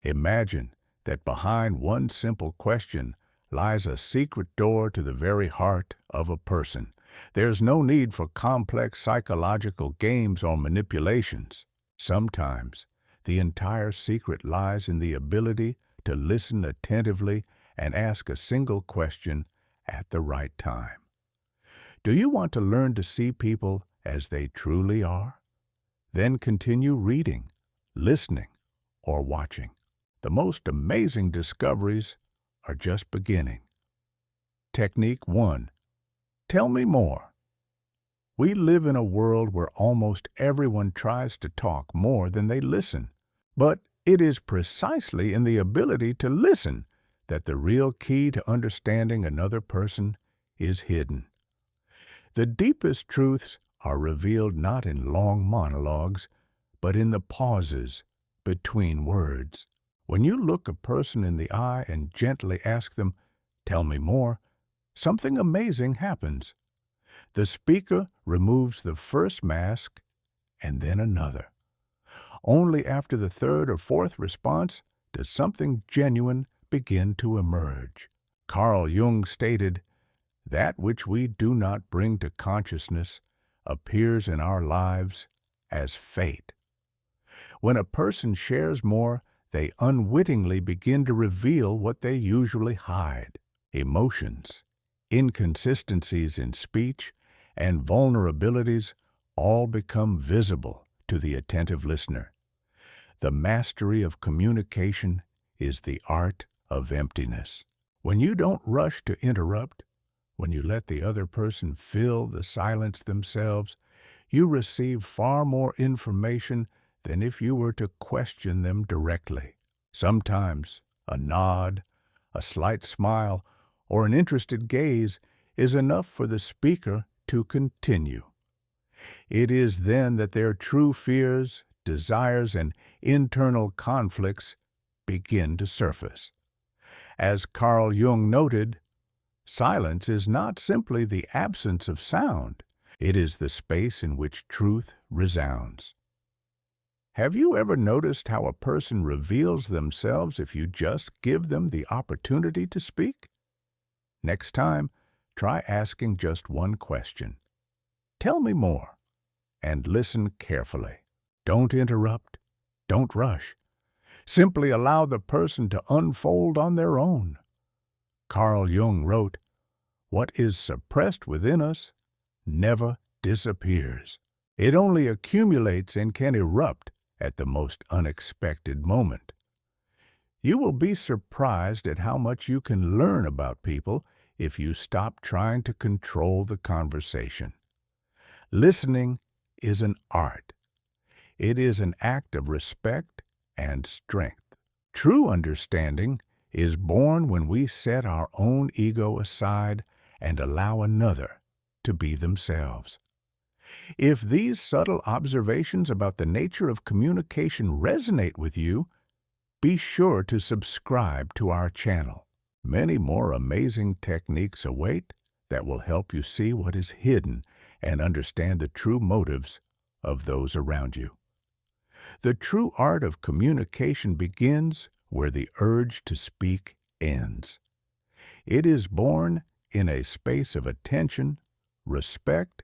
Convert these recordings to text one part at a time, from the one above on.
Imagine that behind one simple question lies a secret door to the very heart of a person. There's no need for complex psychological games or manipulations. Sometimes, the entire secret lies in the ability to listen attentively and ask a single question at the right time. Do you want to learn to see people as they truly are? Then continue reading, listening, or watching. The most amazing discoveries are just beginning. Technique 1. Tell me more. We live in a world where almost everyone tries to talk more than they listen. But it is precisely in the ability to listen that the real key to understanding another person is hidden. The deepest truths are revealed not in long monologues, but in the pauses between words. When you look a person in the eye and gently ask them, "Tell me more," something amazing happens. The speaker removes the first mask and then another. Only after the third or fourth response does something genuine begin to emerge. Carl Jung stated, "That which we do not bring to consciousness appears in our lives as fate." When a person shares more, they unwittingly begin to reveal what they usually hide. Emotions, inconsistencies in speech, and vulnerabilities all become visible to the attentive listener. The mastery of communication is the art of emptiness. When you don't rush to interrupt, when you let the other person fill the silence themselves, you receive far more information than if you were to question them directly. Sometimes a nod, a slight smile, or an interested gaze is enough for the speaker to continue. It is then that their true fears, desires, and internal conflicts begin to surface. As Carl Jung noted, silence is not simply the absence of sound, it is the space in which truth resounds. Have you ever noticed how a person reveals themselves if you just give them the opportunity to speak? Next time, try asking just one question. "Tell me more," and listen carefully. Don't interrupt. Don't rush. Simply allow the person to unfold on their own. Carl Jung wrote, "What is suppressed within us never disappears. It only accumulates and can erupt at the most unexpected moment." You will be surprised at how much you can learn about people if you stop trying to control the conversation. Listening is an art. It is an act of respect and strength. True understanding is born when we set our own ego aside and allow another to be themselves. If these subtle observations about the nature of communication resonate with you, be sure to subscribe to our channel. Many more amazing techniques await that will help you see what is hidden and understand the true motives of those around you. The true art of communication begins where the urge to speak ends. It is born in a space of attention, respect,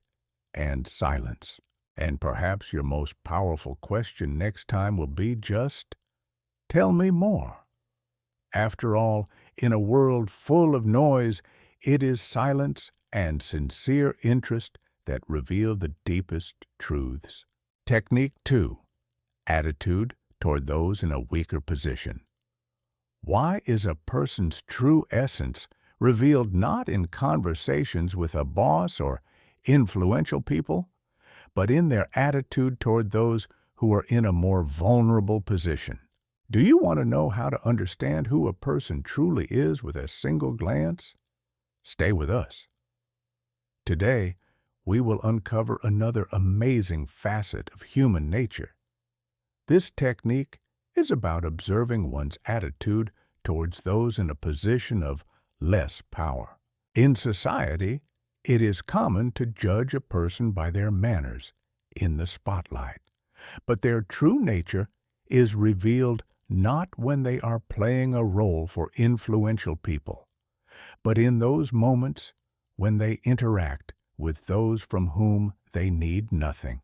and silence. And perhaps your most powerful question next time will be just, "Tell me more." After all, in a world full of noise, it is silence and sincere interest that reveal the deepest truths. Technique 2. Attitude toward those in a weaker position. Why is a person's true essence revealed not in conversations with a boss or influential people, but in their attitude toward those who are in a more vulnerable position? Do you want to know how to understand who a person truly is with a single glance? Stay with us. Today, we will uncover another amazing facet of human nature. This technique is about observing one's attitude towards those in a position of less power. In society, it is common to judge a person by their manners in the spotlight, but their true nature is revealed not when they are playing a role for influential people, but in those moments when they interact with those from whom they need nothing.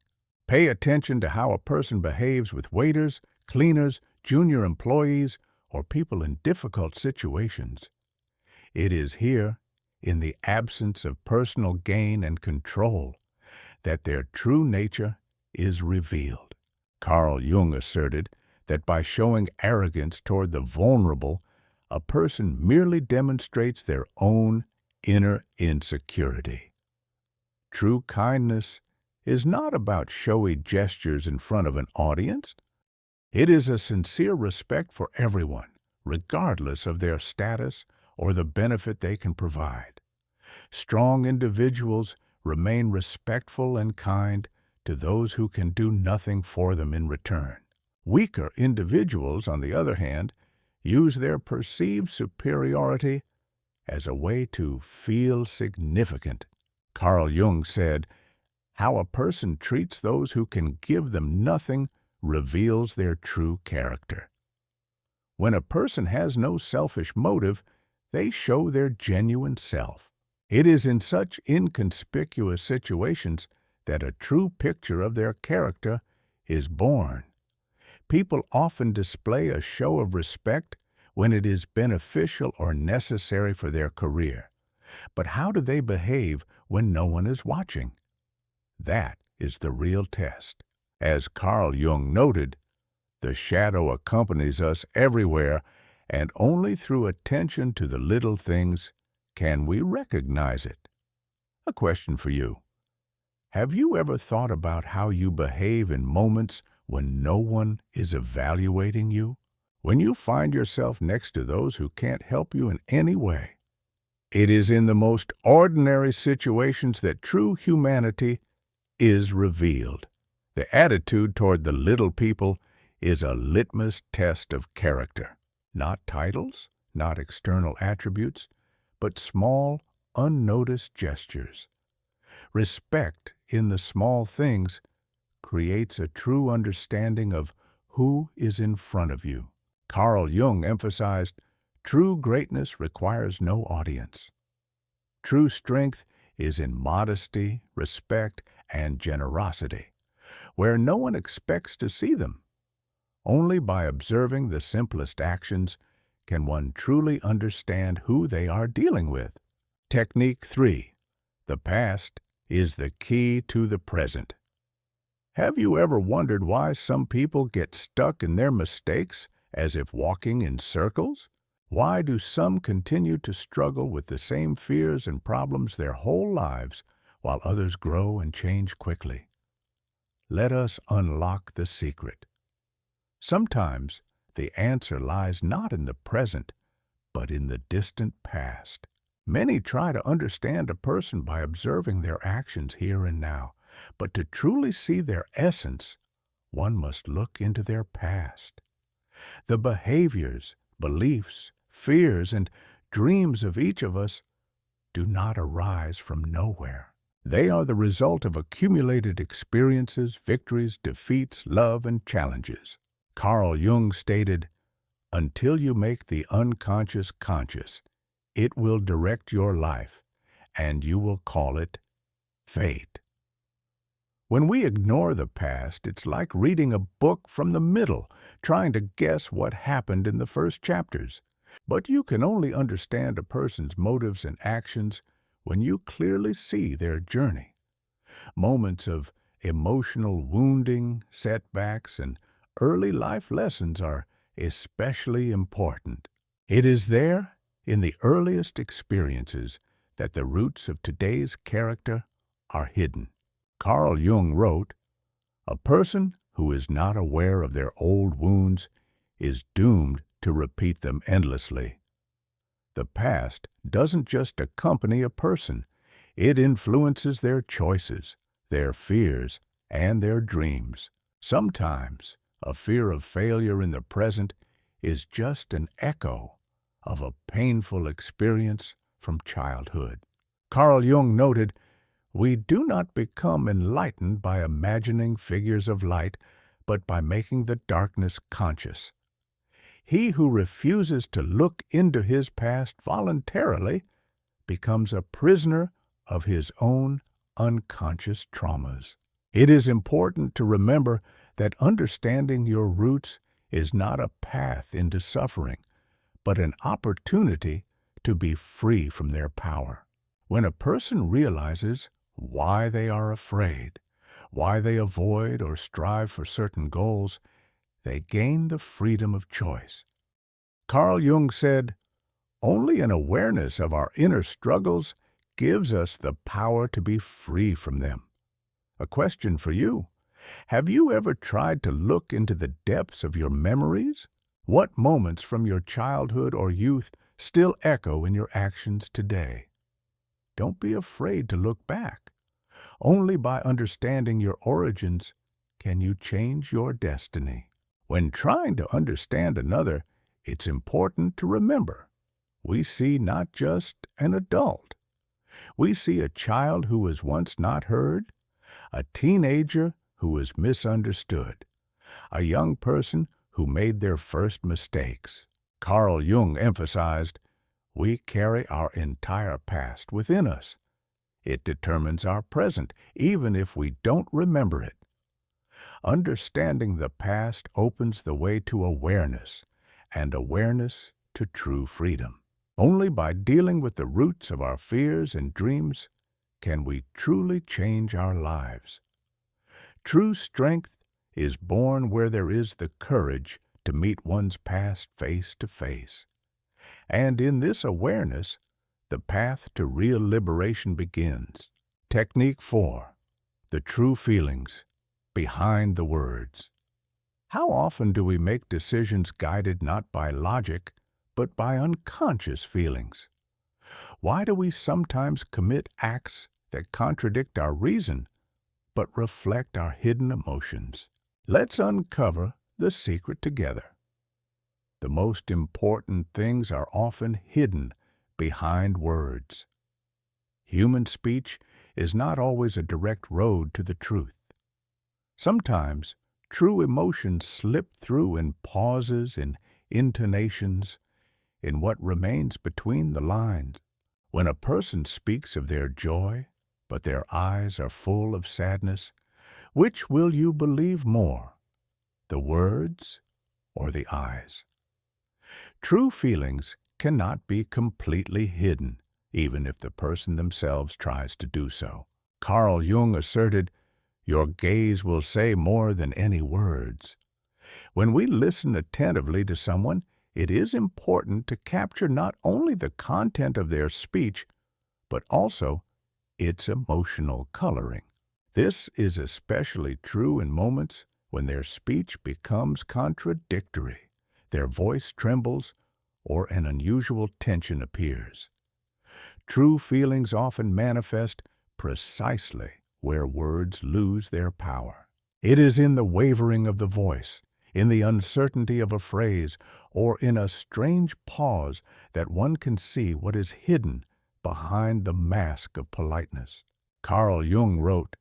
Pay attention to how a person behaves with waiters, cleaners, junior employees, or people in difficult situations. It is here, in the absence of personal gain and control, that their true nature is revealed. Carl Jung asserted that by showing arrogance toward the vulnerable, a person merely demonstrates their own inner insecurity. True kindness is not about showy gestures in front of an audience. It is a sincere respect for everyone, regardless of their status or the benefit they can provide. Strong individuals remain respectful and kind to those who can do nothing for them in return. Weaker individuals, on the other hand, use their perceived superiority as a way to feel significant. Carl Jung said, "How a person treats those who can give them nothing reveals their true character." When a person has no selfish motive, they show their genuine self. It is in such inconspicuous situations that a true picture of their character is born. People often display a show of respect when it is beneficial or necessary for their career. But how do they behave when no one is watching? That is the real test. As Carl Jung noted, the shadow accompanies us everywhere, and only through attention to the little things can we recognize it. A question for you. Have you ever thought about how you behave in moments when no one is evaluating you? When you find yourself next to those who can't help you in any way? It is in the most ordinary situations that true humanity is revealed. The attitude toward the little people is a litmus test of character. Not titles, not external attributes, but small, unnoticed gestures. Respect in the small things creates a true understanding of who is in front of you. Carl Jung emphasized, true greatness requires no audience. True strength is in modesty, respect, and generosity, where no one expects to see them. Only by observing the simplest actions can one truly understand who they are dealing with. Technique 3. The past is the key to the present. Have you ever wondered why some people get stuck in their mistakes as if walking in circles? Why do some continue to struggle with the same fears and problems their whole lives, while others grow and change quickly? Let us unlock the secret. Sometimes the answer lies not in the present, but in the distant past. Many try to understand a person by observing their actions here and now, but to truly see their essence, one must look into their past. The behaviors, beliefs, fears, and dreams of each of us do not arise from nowhere. They are the result of accumulated experiences, victories, defeats, love, and challenges. Carl Jung stated, "Until you make the unconscious conscious, it will direct your life, and you will call it fate." When we ignore the past, it's like reading a book from the middle, trying to guess what happened in the first chapters. But you can only understand a person's motives and actions when you clearly see their journey. Moments of emotional wounding, setbacks, and early life lessons are especially important. It is there, in the earliest experiences, that the roots of today's character are hidden. Carl Jung wrote, "A person who is not aware of their old wounds is doomed to repeat them endlessly." The past doesn't just accompany a person, it influences their choices, their fears, and their dreams. Sometimes, a fear of failure in the present is just an echo of a painful experience from childhood. Carl Jung noted, "We do not become enlightened by imagining figures of light, but by making the darkness conscious." He who refuses to look into his past voluntarily becomes a prisoner of his own unconscious traumas. It is important to remember that understanding your roots is not a path into suffering, but an opportunity to be free from their power. When a person realizes why they are afraid, why they avoid or strive for certain goals, they gain the freedom of choice. Carl Jung said, "Only an awareness of our inner struggles gives us the power to be free from them." A question for you. Have you ever tried to look into the depths of your memories? What moments from your childhood or youth still echo in your actions today? Don't be afraid to look back. Only by understanding your origins can you change your destiny. When trying to understand another, it's important to remember we see not just an adult. We see a child who was once not heard, a teenager who was misunderstood, a young person who made their first mistakes. Carl Jung emphasized, we carry our entire past within us. It determines our present, even if we don't remember it. Understanding the past opens the way to awareness, and awareness to true freedom. Only by dealing with the roots of our fears and dreams can we truly change our lives. True strength is born where there is the courage to meet one's past face to face. And in this awareness, the path to real liberation begins. Technique 4. The true feelings behind the words. How often do we make decisions guided not by logic, but by unconscious feelings? Why do we sometimes commit acts that contradict our reason, but reflect our hidden emotions? Let's uncover the secret together. The most important things are often hidden behind words. Human speech is not always a direct road to the truth. Sometimes true emotions slip through in pauses, in intonations, in what remains between the lines. When a person speaks of their joy, but their eyes are full of sadness, which will you believe more, the words or the eyes? True feelings cannot be completely hidden, even if the person themselves tries to do so. Carl Jung asserted, "Your gaze will say more than any words." When we listen attentively to someone, it is important to capture not only the content of their speech, but also its emotional coloring. This is especially true in moments when their speech becomes contradictory, their voice trembles, or an unusual tension appears. True feelings often manifest precisely where words lose their power. It is in the wavering of the voice, in the uncertainty of a phrase, or in a strange pause that one can see what is hidden behind the mask of politeness. Carl Jung wrote,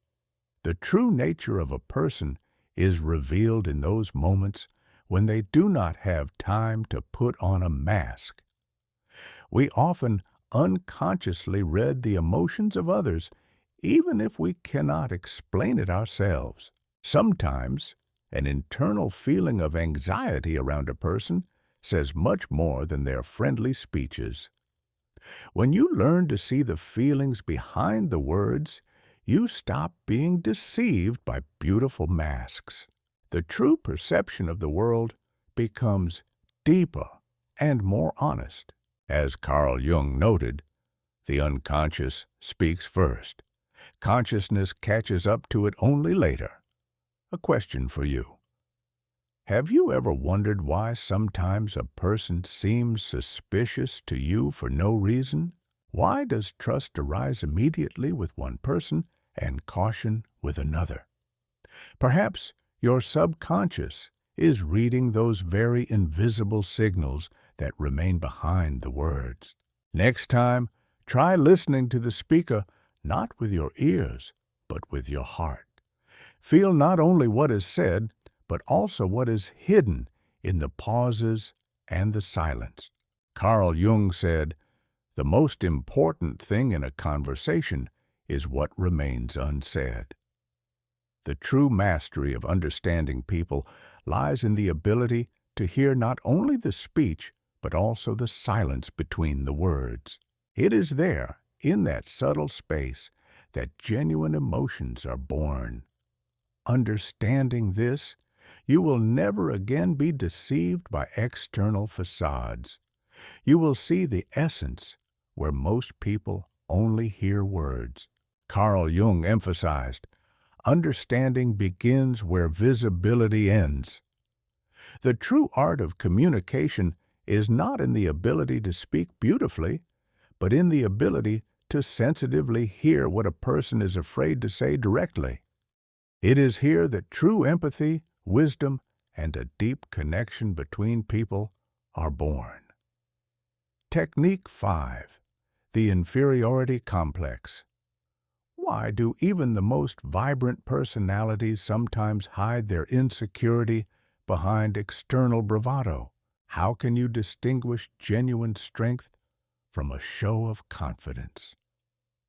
"The true nature of a person is revealed in those moments when they do not have time to put on a mask." We often unconsciously read the emotions of others, even if we cannot explain it ourselves. Sometimes, an internal feeling of anxiety around a person says much more than their friendly speeches. When you learn to see the feelings behind the words, you stop being deceived by beautiful masks. The true perception of the world becomes deeper and more honest. As Carl Jung noted, the unconscious speaks first. Consciousness catches up to it only later. A question for you. Have you ever wondered why sometimes a person seems suspicious to you for no reason? Why does trust arise immediately with one person and caution with another? Perhaps your subconscious is reading those very invisible signals that remain behind the words. Next time, try listening to the speaker not with your ears, but with your heart. Feel not only what is said, but also what is hidden in the pauses and the silence. Carl Jung said, "The most important thing in a conversation is what remains unsaid." The true mastery of understanding people lies in the ability to hear not only the speech, but also the silence between the words. It is there, in that subtle space, that genuine emotions are born. Understanding this, you will never again be deceived by external facades. You will see the essence where most people only hear words. Carl Jung emphasized, understanding begins where visibility ends. The true art of communication is not in the ability to speak beautifully, but in the ability to sensitively hear what a person is afraid to say directly. It is here that true empathy, wisdom, and a deep connection between people are born. Technique 5. The Inferiority Complex. Why do even the most vibrant personalities sometimes hide their insecurity behind external bravado? How can you distinguish genuine strength from a show of confidence?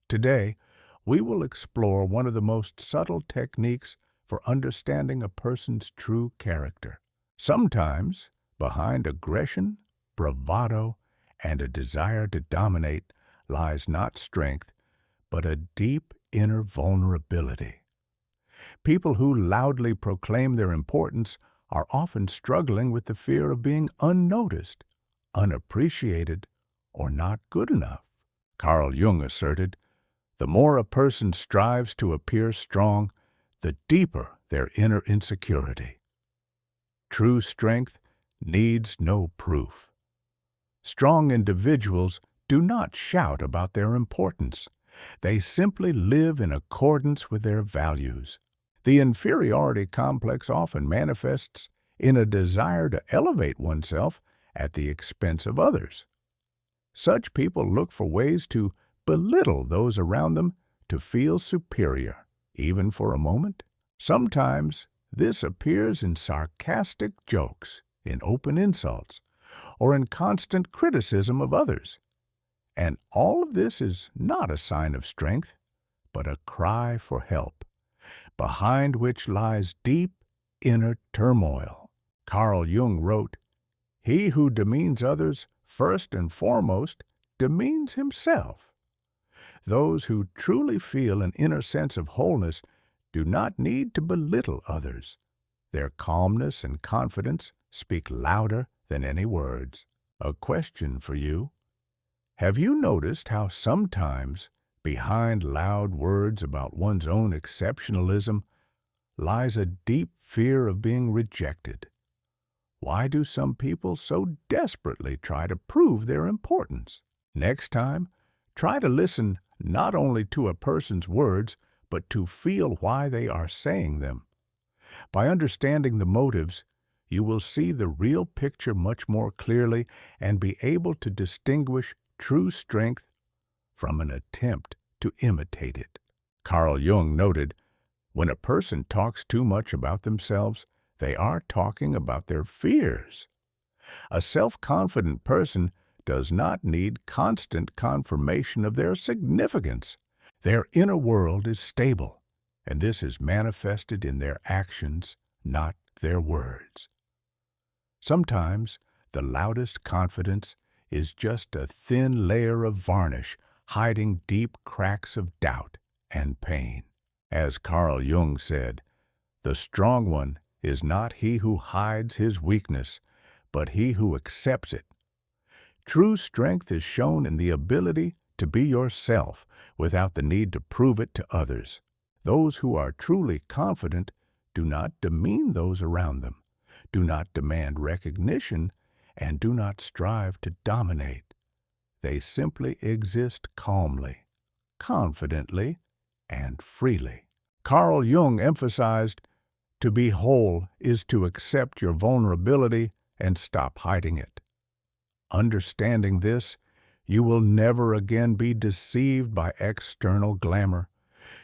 Today, we will explore one of the most subtle techniques for understanding a person's true character. Sometimes, behind aggression, bravado, and a desire to dominate lies not strength, but a deep inner vulnerability. People who loudly proclaim their importance are often struggling with the fear of being unnoticed, unappreciated, or not good enough. Carl Jung asserted, the more a person strives to appear strong, the deeper their inner insecurity. True strength needs no proof. Strong individuals do not shout about their importance. They simply live in accordance with their values. The inferiority complex often manifests in a desire to elevate oneself at the expense of others. Such people look for ways to belittle those around them to feel superior, even for a moment. Sometimes this appears in sarcastic jokes, in open insults, or in constant criticism of others. And all of this is not a sign of strength, but a cry for help, behind which lies deep inner turmoil. Carl Jung wrote, "He who demeans others first and foremost demeans himself." Those who truly feel an inner sense of wholeness do not need to belittle others. Their calmness and confidence speak louder than any words. A question for you. Have you noticed how sometimes, behind loud words about one's own exceptionalism, lies a deep fear of being rejected? Why do some people so desperately try to prove their importance? Next time, try to listen not only to a person's words, but to feel why they are saying them. By understanding the motives, you will see the real picture much more clearly and be able to distinguish true strength from an attempt to imitate it. Carl Jung noted, when a person talks too much about themselves, they are talking about their fears. A self-confident person does not need constant confirmation of their significance. Their inner world is stable, and this is manifested in their actions, not their words. Sometimes the loudest confidence is just a thin layer of varnish hiding deep cracks of doubt and pain. As Carl Jung said, the strong one is not he who hides his weakness, but he who accepts it. True strength is shown in the ability to be yourself without the need to prove it to others. Those who are truly confident do not demean those around them, do not demand recognition, and do not strive to dominate. They simply exist calmly, confidently, and freely. Carl Jung emphasized, to be whole is to accept your vulnerability and stop hiding it. Understanding this, you will never again be deceived by external glamour.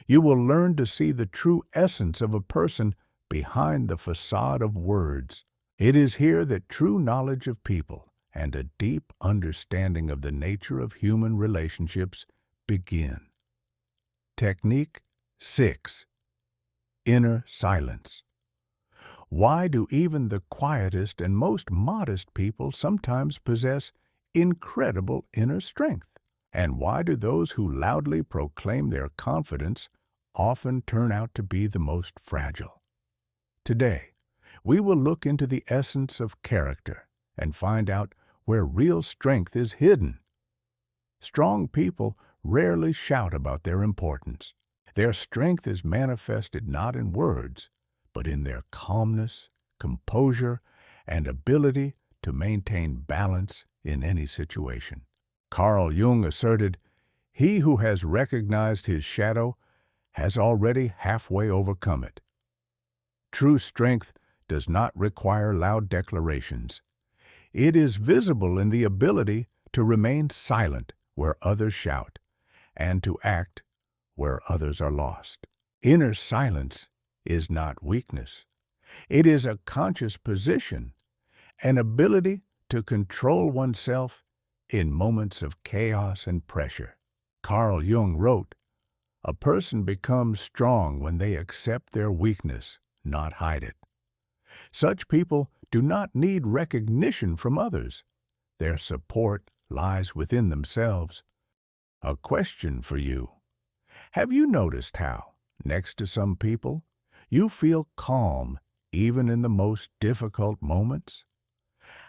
You will learn to see the true essence of a person behind the facade of words. It is here that true knowledge of people and a deep understanding of the nature of human relationships begin. Technique 6. Inner silence. Why do even the quietest and most modest people sometimes possess incredible inner strength? And why do those who loudly proclaim their confidence often turn out to be the most fragile? Today, we will look into the essence of character and find out where real strength is hidden. Strong people rarely shout about their importance. Their strength is manifested not in words, but in their calmness, composure, and ability to maintain balance in any situation. Carl Jung asserted, "He who has recognized his shadow has already halfway overcome it." True strength does not require loud declarations. It is visible in the ability to remain silent where others shout and to act where others are lost. Inner silence is not weakness. It is a conscious position, an ability to control oneself in moments of chaos and pressure. Carl Jung wrote, "A person becomes strong when they accept their weakness, not hide it." Such people do not need recognition from others. Their support lies within themselves. A question for you. Have you noticed how, next to some people, you feel calm even in the most difficult moments?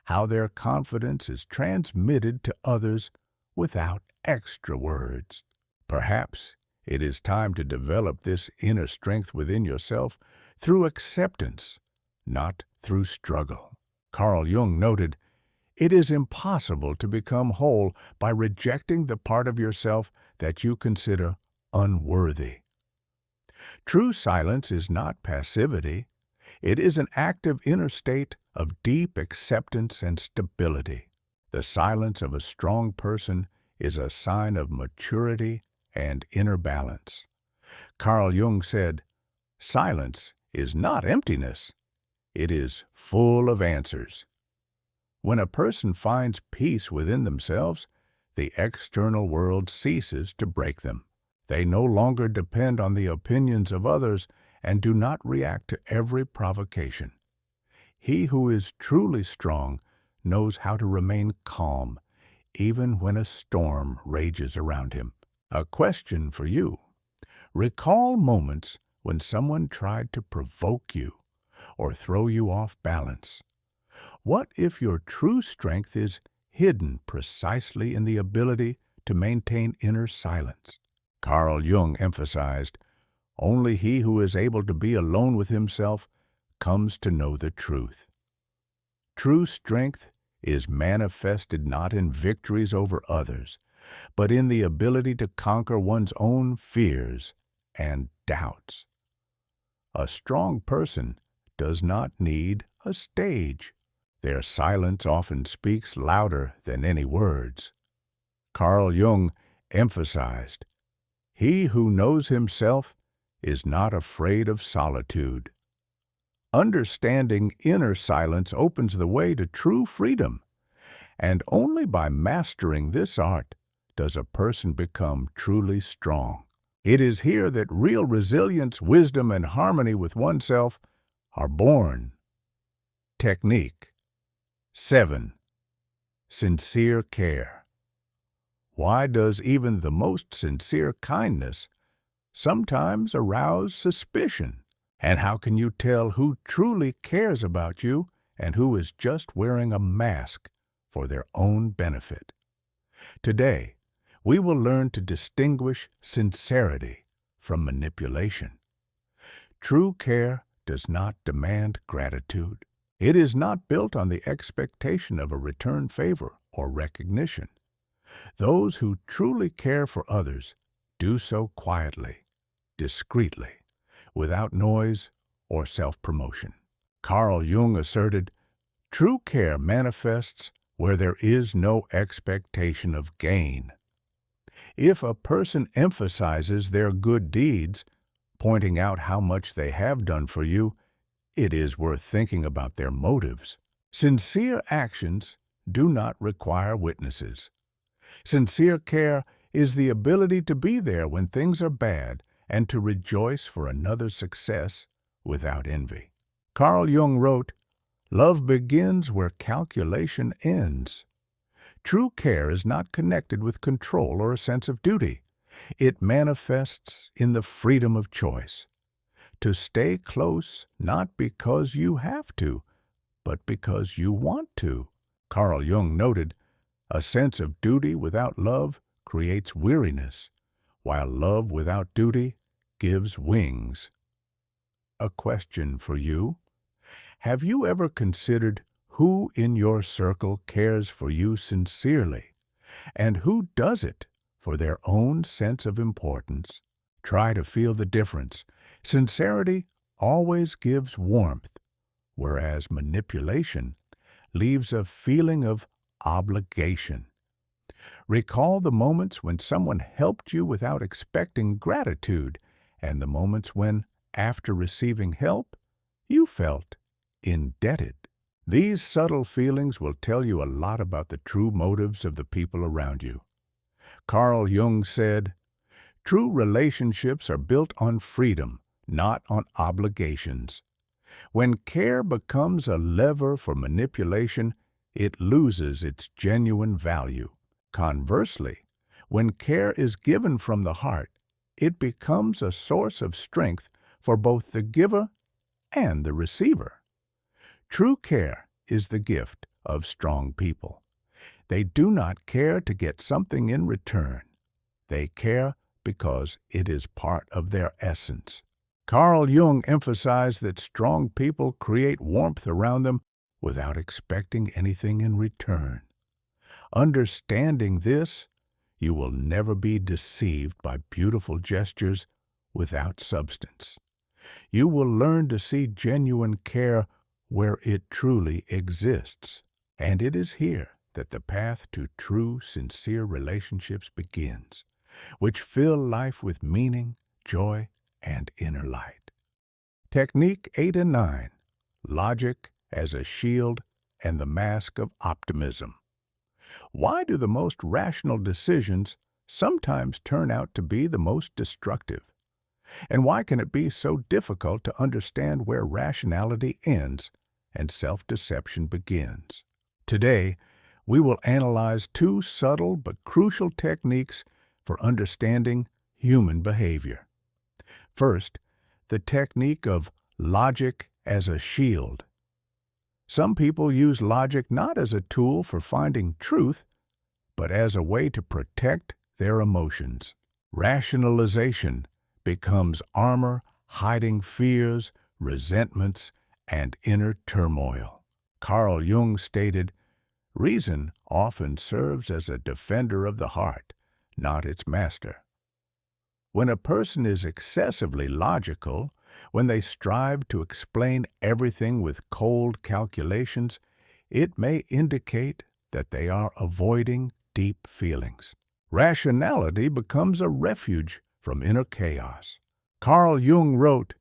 How their confidence is transmitted to others without extra words? Perhaps it is time to develop this inner strength within yourself through acceptance, not through struggle. Carl Jung noted, "It is impossible to become whole by rejecting the part of yourself that you consider unworthy." True silence is not passivity. It is an active inner state of deep acceptance and stability. The silence of a strong person is a sign of maturity and inner balance. Carl Jung said, "Silence is not emptiness. It is full of answers." When a person finds peace within themselves, the external world ceases to break them. They no longer depend on the opinions of others and do not react to every provocation. He who is truly strong knows how to remain calm, even when a storm rages around him. A question for you. Recall moments when someone tried to provoke you or throw you off balance. What if your true strength is hidden precisely in the ability to maintain inner silence? Carl Jung emphasized, "Only he who is able to be alone with himself comes to know the truth." True strength is manifested not in victories over others, but in the ability to conquer one's own fears and doubts. A strong person does not need a stage. Their silence often speaks louder than any words. Carl Jung emphasized, "He who knows himself is not afraid of solitude." Understanding inner silence opens the way to true freedom, and only by mastering this art does a person become truly strong. It is here that real resilience, wisdom, and harmony with oneself are born. Technique 7. Sincere care. Why does even the most sincere kindness sometimes arouse suspicion? And how can you tell who truly cares about you and who is just wearing a mask for their own benefit? Today, we will learn to distinguish sincerity from manipulation. True care does not demand gratitude. It is not built on the expectation of a return favor or recognition. Those who truly care for others do so quietly, discreetly, without noise or self-promotion. Carl Jung asserted, "True care manifests where there is no expectation of gain." If a person emphasizes their good deeds, pointing out how much they have done for you, it is worth thinking about their motives. Sincere actions do not require witnesses. Sincere care is the ability to be there when things are bad and to rejoice for another's success without envy. Carl Jung wrote, "Love begins where calculation ends." True care is not connected with control or a sense of duty. It manifests in the freedom of choice. To stay close not because you have to, but because you want to. Carl Jung noted, "A sense of duty without love creates weariness, while love without duty gives wings." A question for you. Have you ever considered who in your circle cares for you sincerely, and who does it for their own sense of importance? Try to feel the difference. Sincerity always gives warmth, whereas manipulation leaves a feeling of obligation. Recall the moments when someone helped you without expecting gratitude, and the moments when, after receiving help, you felt indebted. These subtle feelings will tell you a lot about the true motives of the people around you. Carl Jung said, "True relationships are built on freedom, not on obligations." When care becomes a lever for manipulation, it loses its genuine value. Conversely, when care is given from the heart, it becomes a source of strength for both the giver and the receiver. True care is the gift of strong people. They do not care to get something in return. They care because it is part of their essence. Carl Jung emphasized that strong people create warmth around them without expecting anything in return. Understanding this, you will never be deceived by beautiful gestures without substance. You will learn to see genuine care where it truly exists. And it is here that the path to true, sincere relationships begins, which fill life with meaning, joy, and inner light. Technique 8 and 9, Logic as a Shield and the Mask of Optimism. Why do the most rational decisions sometimes turn out to be the most destructive? And why can it be so difficult to understand where rationality ends and self-deception begins? Today, we will analyze two subtle but crucial techniques for understanding human behavior. First, the technique of logic as a shield. Some people use logic not as a tool for finding truth, but as a way to protect their emotions. Rationalization becomes armor hiding fears, resentments, and inner turmoil. Carl Jung stated, "Reason often serves as a defender of the heart, not its master." When a person is excessively logical, when they strive to explain everything with cold calculations, it may indicate that they are avoiding deep feelings. Rationality becomes a refuge from inner chaos. Carl Jung wrote,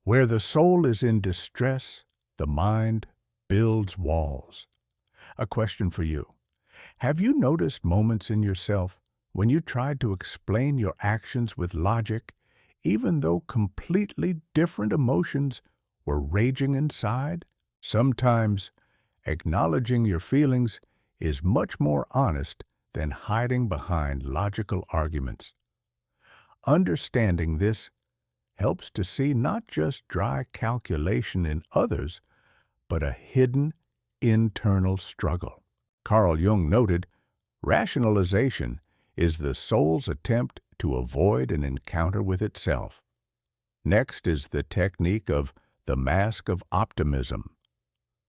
"Where the soul is in distress, the mind builds walls." A question for you. Have you noticed moments in yourself when you tried to explain your actions with logic, even though completely different emotions were raging inside? Sometimes, acknowledging your feelings is much more honest than hiding behind logical arguments. Understanding this helps to see not just dry calculation in others, but a hidden internal struggle. Carl Jung noted, "Rationalization is the soul's attempt to avoid an encounter with itself." Next is the technique of the mask of optimism.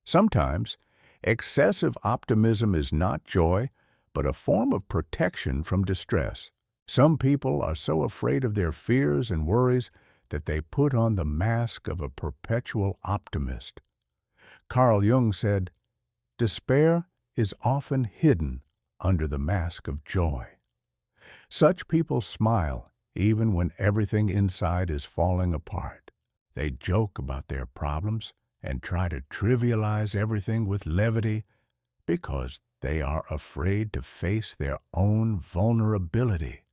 Sometimes, excessive optimism is not joy, but a form of protection from distress. Some people are so afraid of their fears and worries that they put on the mask of a perpetual optimist. Carl Jung said, "Despair is often hidden under the mask of joy." Such people smile even when everything inside is falling apart. They joke about their problems and try to trivialize everything with levity because they are afraid to face their own vulnerability.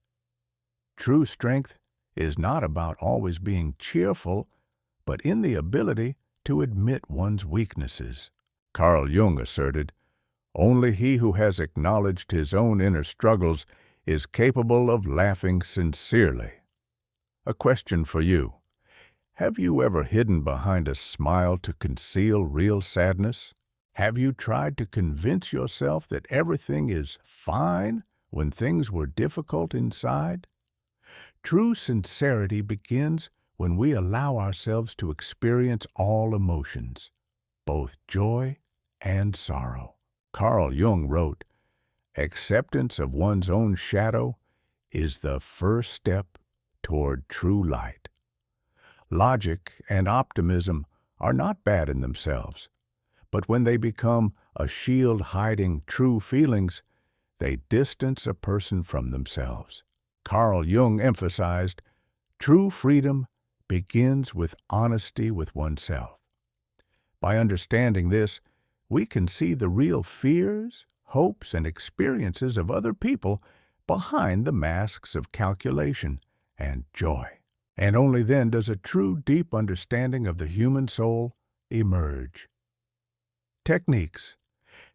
True strength is not about always being cheerful, but in the ability to admit one's weaknesses. Carl Jung asserted, "Only he who has acknowledged his own inner struggles is capable of laughing sincerely." A question for you. Have you ever hidden behind a smile to conceal real sadness? Have you tried to convince yourself that everything is fine when things were difficult inside? True sincerity begins when we allow ourselves to experience all emotions, both joy and sorrow. Carl Jung wrote, "Acceptance of one's own shadow is the first step toward true light." Logic and optimism are not bad in themselves, but when they become a shield hiding true feelings, they distance a person from themselves. Carl Jung emphasized, true freedom begins with honesty with oneself. By understanding this, we can see the real fears, hopes, and experiences of other people behind the masks of calculation and joy. And only then does a true deep understanding of the human soul emerge. Techniques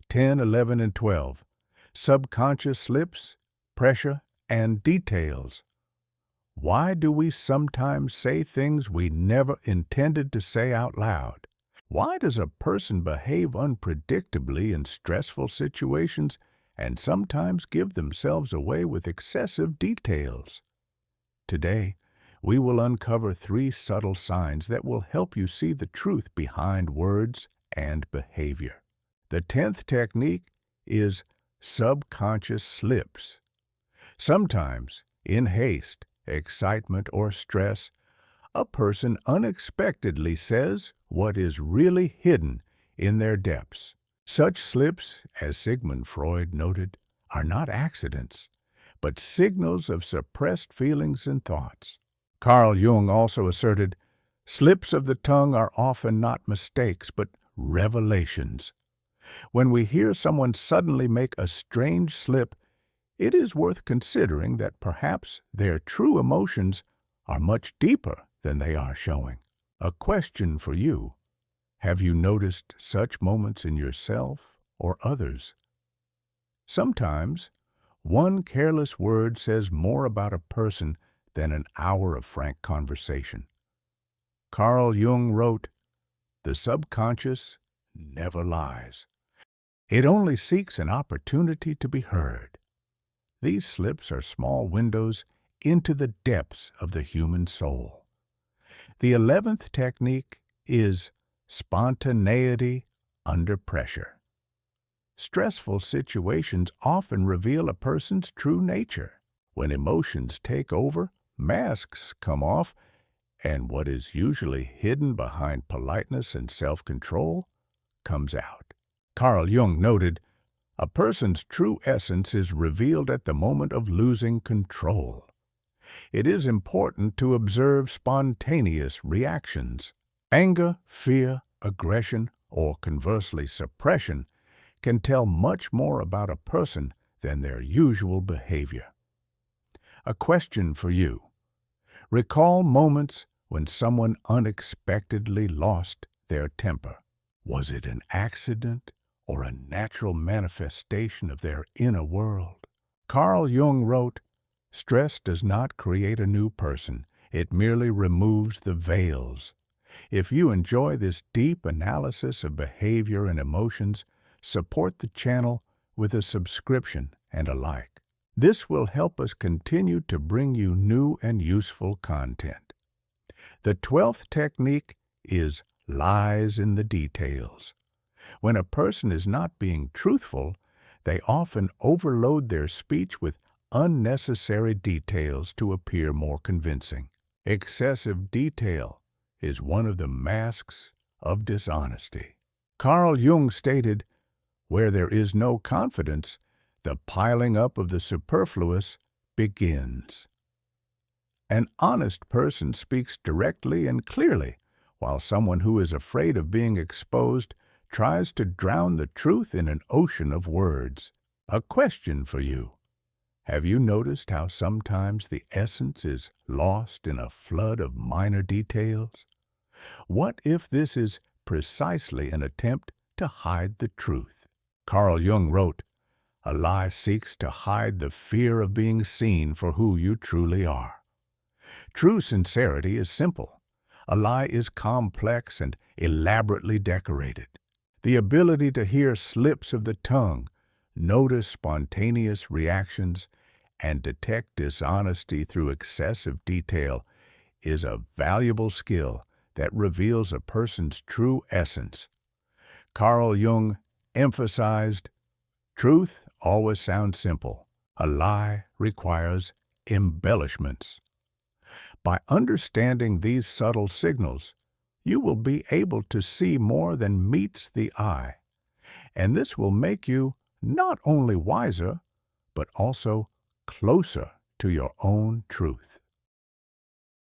10, 11, and 12. Subconscious slips, pressure, and details. Why do we sometimes say things we never intended to say out loud? Why does a person behave unpredictably in stressful situations and sometimes give themselves away with excessive details? Today, we will uncover 3 subtle signs that will help you see the truth behind words and behavior. The 10th technique is subconscious slips. Sometimes, in haste, excitement, or stress, a person unexpectedly says what is really hidden in their depths. Such slips, as Sigmund Freud noted, are not accidents, but signals of suppressed feelings and thoughts. Carl Jung also asserted, slips of the tongue are often not mistakes, but revelations. When we hear someone suddenly make a strange slip, it is worth considering that perhaps their true emotions are much deeper than they are showing. A question for you. Have you noticed such moments in yourself or others? Sometimes, one careless word says more about a person than an hour of frank conversation. Carl Jung wrote, "The subconscious never lies. It only seeks an opportunity to be heard." These slips are small windows into the depths of the human soul. The 11th technique is spontaneity under pressure. Stressful situations often reveal a person's true nature. When emotions take over, masks come off, and what is usually hidden behind politeness and self-control comes out. Carl Jung noted, a person's true essence is revealed at the moment of losing control. It is important to observe spontaneous reactions. Anger, fear, aggression, or conversely suppression can tell much more about a person than their usual behavior. A question for you. Recall moments when someone unexpectedly lost their temper. Was it an accident or a natural manifestation of their inner world? Carl Jung wrote, stress does not create a new person. It merely removes the veils. If you enjoy this deep analysis of behavior and emotions, support the channel with a subscription and a like. This will help us continue to bring you new and useful content. The 12th technique is lies in the details. When a person is not being truthful, they often overload their speech with unnecessary details to appear more convincing. Excessive detail is one of the masks of dishonesty. Carl Jung stated, where there is no confidence, the piling up of the superfluous begins. An honest person speaks directly and clearly, while someone who is afraid of being exposed tries to drown the truth in an ocean of words. A question for you. Have you noticed how sometimes the essence is lost in a flood of minor details? What if this is precisely an attempt to hide the truth? Carl Jung wrote, "A lie seeks to hide the fear of being seen for who you truly are." True sincerity is simple. A lie is complex and elaborately decorated. The ability to hear slips of the tongue, notice spontaneous reactions, and detect dishonesty through excessive detail is a valuable skill that reveals a person's true essence. Carl Jung emphasized, "Truth always sounds simple. A lie requires embellishments." By understanding these subtle signals, you will be able to see more than meets the eye, and this will make you not only wiser, but also closer to your own truth.